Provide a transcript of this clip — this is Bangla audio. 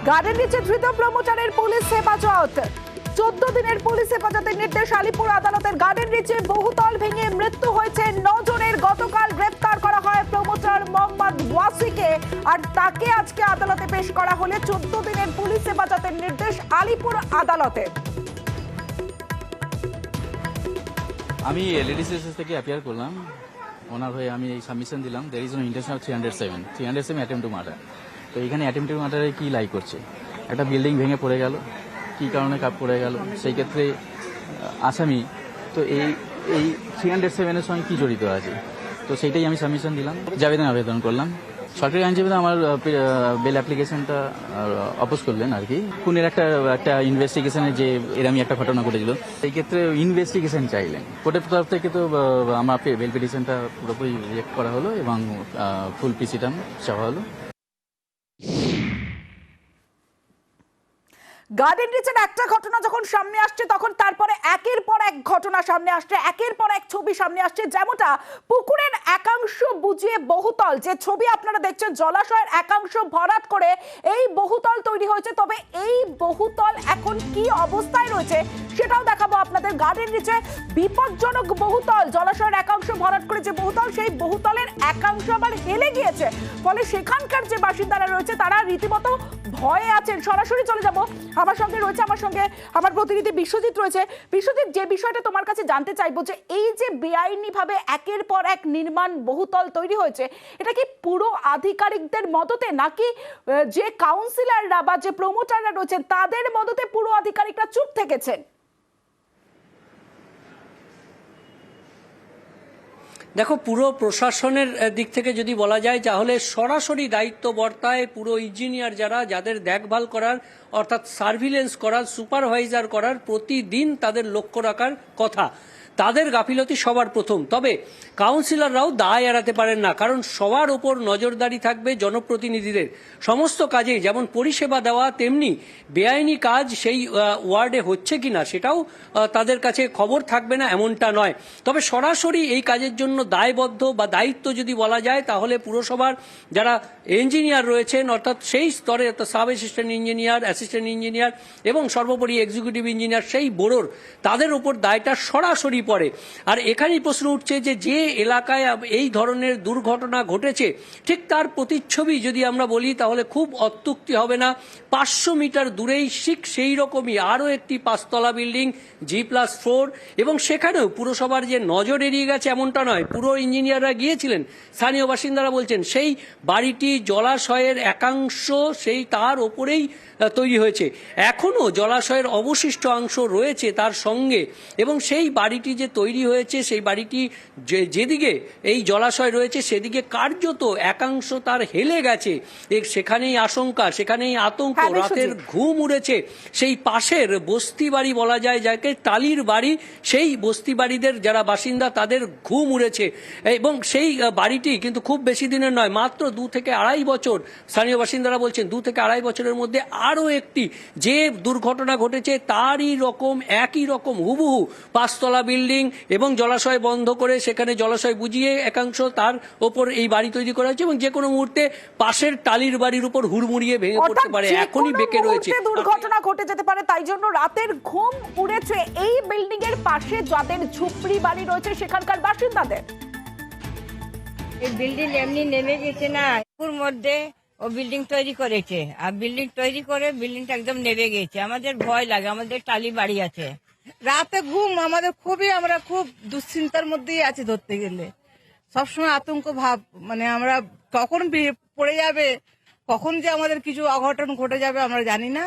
গার্ডেন রিচে ধৃত প্রমোটারের পুলিশ হেফাজত। 14 দিনের পুলিশ হেফাজতের নির্দেশ আলিপুর আদালতের। গার্ডেন রিচে বহুতল ভেঙে মৃত্যু হয়েছে 9 জনের। গতকাল গ্রেফতার করা হয় প্রমোটার মোহাম্মদ ওয়াসিকে, আর তাকে আজকে আদালতে পেশ করা হলে 14 দিনের পুলিশ হেফাজতের নির্দেশ আলিপুর আদালতে। আমি এলডিসিএস থেকে অ্যাপিয়ার করলাম, ওনার হয়ে আমি এই সাবমিশন দিলাম। There is on intention 307 attempt to murder. তো এখানে অ্যাটেম্প টু মার্ডারে কি লাই করছে, একটা বিল্ডিং ভেঙে পড়ে গেল, কি কারণে কাপ পড়ে গেল, সেই ক্ষেত্রে আসামি তো এই 307 এর সঙ্গে কি জড়িত আছে, তো সেইটাই আমি সাবমিশন দিলাম, আবেদন করলাম। সরকারি আইনজীবী আমার বেল অ্যাপ্লিকেশনটা অপোজ করলেন আর কি। খুনের একটা ইনভেস্টিগেশনের যে এরকমই একটা ঘটনা ঘটেছিল, সেই ক্ষেত্রে ইনভেস্টিগেশন চাইলেন। কোর্টের তরফ থেকে তো আমার বেল পিটিশনটা পুরোপুরি রিজেক্ট করা হলো এবং ফুল পিসিটা চাওয়া হলো। গার্ডেন রিচের একটা ঘটনা যখন সামনে আসছে, তখন তারপরে একের পর এক ঘটনা সামনে আসছে, একের পর এক ছবি সামনে আসছে। যেমনটা পুকুরের একাংশ বুঝিয়ে বহুতল, যে ছবি আপনারা দেখছেন, জলাশয়ের একাংশ ভরাট করে এই বহুতল তৈরি হয়েছে। তবে এই বহুতল এখন কি অবস্থায় রয়েছে সেটাও দেখাবো আপনাদের। গার্ডেন রিচে বিপজ্জনক বহুতল, জলাশয়ের একাংশ ভরাট করে যে বহুতল, সেই বহুতলের একাংশ আবার হেলে গিয়েছে। ফলে সেখানকার যে বাসিন্দারা রয়েছে তারা রীতিমতো ভয়ে আছেন। সরাসরি চলে যাব, আমার সঙ্গে আমার প্রতিনিধি বিশ্বজিৎ রয়েছে। বিশ্বজিৎ, যে বিষয়টা তোমার কাছে জানতে চাইবো, যে এই যে বেআইনি ভাবে একের পর এক নির্মাণ বহুতল তৈরি হয়েছে, এটা কি পুরো আধিকারিকদের মদতে, নাকি যে কাউন্সিলররা বা যে প্রমোটাররা রয়েছেন তাদের মদতে পুরো আধিকারিকরা চুপ থেকেছেন? দেখো, পুরো প্রশাসনের দিক থেকে যদি বলা যায় তাহলে সরাসরি দায়িত্ব বর্তায় পুরো ইঞ্জিনিয়ার যাদের দেখভাল করার, অর্থাৎ সার্ভিলেন্স করার, সুপারভাইজার করার, প্রতিদিন তাদের লক্ষ্য রাখার কথা। তাদের গাফিলতি সবার প্রথম। তবে কাউন্সিলররাও দায় এড়াতে পারেন না, কারণ সবার ওপর নজরদারি থাকবে জনপ্রতিনিধিদের। সমস্ত কাজেই যেমন পরিষেবা দেওয়া, তেমনি বেআইনি কাজ সেই ওয়ার্ডে হচ্ছে কিনা সেটাও তাদের কাছে খবর থাকবে না, এমনটা নয়। তবে সরাসরি এই কাজের জন্য দায়বদ্ধ বা দায়িত্ব যদি বলা যায়, তাহলে পুরসভার যারা ইঞ্জিনিয়ার রয়েছেন, অর্থাৎ সেই স্তরে sub assistant engineer, assistant engineer এবং সর্বোপরি এক্সিকিউটিভ ইঞ্জিনিয়ার, সেই বোর্ডের তাদের উপর দায়টা সরাসরি পড়ে। আর এখানেই প্রশ্ন উঠছে যে এলাকায় এই ধরনের দুর্ঘটনা ঘটেছে, ঠিক তার প্রতিচ্ছবি যদি আমরা বলি তাহলে খুব অত্যুক্তি হবে না। 500 মিটার দূরেই ঠিক সেই রকমই আরও একটি 5তলা বিল্ডিং, G+4, এবং সেখানেও পুরসভার যে নজর এড়িয়ে গেছে এমনটা নয়। পুরো ইঞ্জিনিয়াররা গিয়েছিলেন, স্থানীয় বাসিন্দারা বলছেন সেই বাড়িটি জলাশয়ের একাংশ সেই তার ওপরেই তৈরি হয়েছে। এখনও জলাশয়ের অবশিষ্ট অংশ রয়েছে তার সঙ্গে, এবং সেই বাড়িটি যে তৈরি হয়েছে, সেই বাড়িটি যেদিকে এই জলাশয় রয়েছে সেদিকে কার্যত একাংশ তার হেলে গেছে। সেখানেই আশঙ্কা, সেখানেই আতঙ্ক, রাতের ঘুম উড়েছে। সেই পাশের বস্তি বাড়ি বলা যায় যাকে, টালির বাড়ি, সেই বস্তি বাড়িদের যারা বাসিন্দা তাদের ঘুম উড়েছে। এবং সেই বাড়িটি কিন্তু খুব বেশি দিনের নয়, মাত্র 2 থেকে আড়াই বছর। স্থানীয় বাসিন্দারা বলছেন 2 থেকে আড়াই বছরের মধ্যে আরও একটি যে দুর্ঘটনা ঘটেছে তারই রকম, একই রকম হুবহু 5তলা বিল্ডিং এবং জলাশয় বন্ধ করে সেখানে জলাশয় বুঝিয়ে একাংশ তার ওপর এই বাড়ি তৈরি করা হয়েছে, এবং যে কোনো মুহূর্তে পাশের টালির বাড়ির উপর হুড়মুড়িয়ে ভেঙে পড়তে পারে, এখনই বেঁকে রয়েছে। দুর্ঘটনা ঘটে যেতে পারে, তাই জন্য রাতের ঘুম উড়েছে এই বিল্ডিং এর পাশে যাদের ঝুপড়ি বাড়ি রয়েছে সেখানকার বাসিন্দাদের। এই বিল্ডিং এমনি নেমে গেছে না, এর মধ্যে ও বিল্ডিং তৈরি করেছে, আর বিল্ডিং তৈরি করে বিল্ডিংটা একদম নেমে গেছে। আমাদের ভয় লাগে, আমাদের টালি বাড়ি আছে। রাতে ঘুম আমাদের খুবই, আমরা খুব দুশ্চিন্তার মধ্যেই আছি। ধরতে গেলে সবসময় আতঙ্ক ভাব, মানে আমরা কখন পড়ে যাবে, কখন যে আমাদের কিছু অঘটন ঘটে যাবে আমরা জানি না।